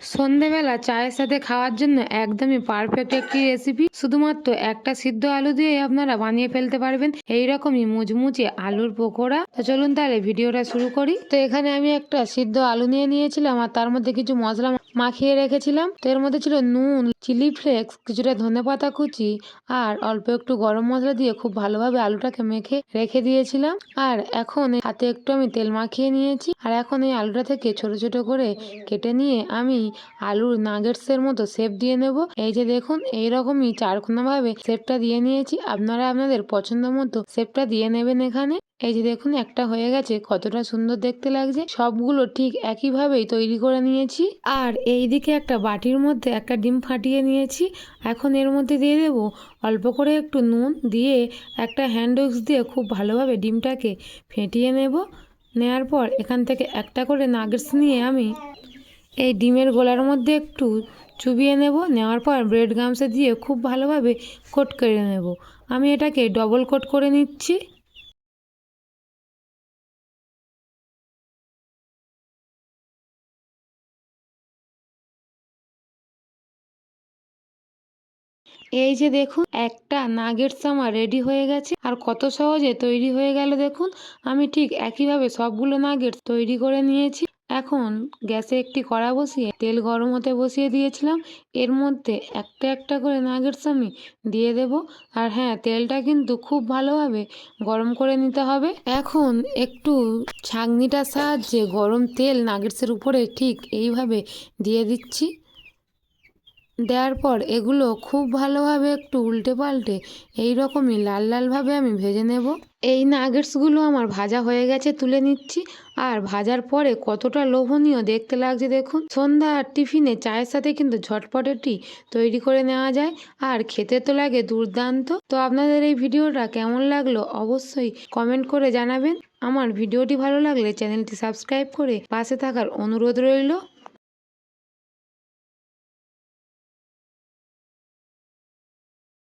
সন্ধেবেলা চায়ের সাথে খাওয়ার জন্য একদমই পারফেক্ট একটি রেসিপি। শুধুমাত্র একটা সিদ্ধ আলু দিয়ে আপনারা বানিয়ে ফেলতে পারবেন এইরকমই মুচমুচে আলুর পকোড়া। তো চলুন তাহলে ভিডিওটা শুরু করি। তো এখানে আমি একটা সিদ্ধ আলু নিয়ে নিয়েছিলাম আর তার মধ্যে কিছু মশলা মাখিয়ে রেখেছিলাম। তো এর মধ্যে ছিল নুন, চিলি ফ্লেক্স, কিছুটা ধনেপাতা কুচি আর অল্প একটু গরম মশলা দিয়ে খুব ভালোভাবে আলুটাকে মেখে রেখে দিয়েছিলাম। আর এখন হাতে একটু আমি তেল মাখিয়ে নিয়েছি আর এখন এই আলুটা থেকে ছোট ছোট করে কেটে নিয়ে আমি আলুর নাগেটসের মতো শেপ দিয়ে নেব। এই যে দেখুন, এইরকমই চারকোনা ভাবে শেপটা দিয়ে নিয়েছি। আপনারা আপনাদের পছন্দ মতো শেপটা দিয়ে নেবেন এখানে। এই যে দেখুন, একটা হয়ে গেছে, কতটা সুন্দর দেখতে লাগছে। সবগুলো ঠিক একইভাবেই তৈরি করে নিয়েছি। আর এই দিকে একটা বাটির মধ্যে একটা ডিম ফাটিয়ে নিয়েছি। এখন এর মধ্যে দিয়ে দেব অল্প করে একটু নুন, দিয়ে একটা হ্যান্ড উইক্স দিয়ে খুব ভালোভাবে ডিমটাকে ফেটিয়ে নেব। নেওয়ার পর এখান থেকে একটা করে নাগেটস নিয়ে আমি এই ডিমের গোলার মধ্যে একটু চুবিয়ে নেব। নেওয়ার পর ব্রেড গামসে দিয়ে খুব ভালোভাবে কোট করে নেব। আমি এটাকে ডবল কোট করে নিচ্ছি। এই যে দেখুন, একটা নাগেটস আমার রেডি হয়ে গেছে। আর কত সহজে তৈরি হয়ে গেল দেখুন। আমি ঠিক একইভাবে সবগুলো নাগেটস তৈরি করে নিয়েছি। এখন গ্যাসে একটি কড়া বসিয়ে তেল গরম হতে বসিয়ে দিয়েছিলাম। এর মধ্যে একটা একটা করে নাগেটস আমি দিয়ে দেব। আর হ্যাঁ, তেলটা কিন্তু খুব ভালোভাবে গরম করে নিতে হবে। এখন একটু ছাঁকনিটার সাহায্যে গরম তেল নাগেটসের উপরে ঠিক এইভাবে দিয়ে দিচ্ছি। দেওয়ার পর এগুলো খুব ভালোভাবে একটু উল্টে পাল্টে এইরকমই লাল লালভাবে আমি ভেজে নেব। এই নাগেটসগুলো আমার ভাজা হয়ে গেছে, তুলে নিচ্ছি। আর ভাজার পরে কতটা লোভনীয় দেখতে লাগছে দেখুন। সন্ধ্যা আর টিফিনে চায়ের সাথে কিন্তু ঝটপট এটি তৈরি করে নেওয়া যায় আর খেতে তো লাগে দুর্দান্ত। তো আপনাদের এই ভিডিওটা কেমন লাগলো অবশ্যই কমেন্ট করে জানাবেন। আমার ভিডিওটি ভালো লাগলে চ্যানেলটি সাবস্ক্রাইব করে পাশে থাকার অনুরোধ রইল।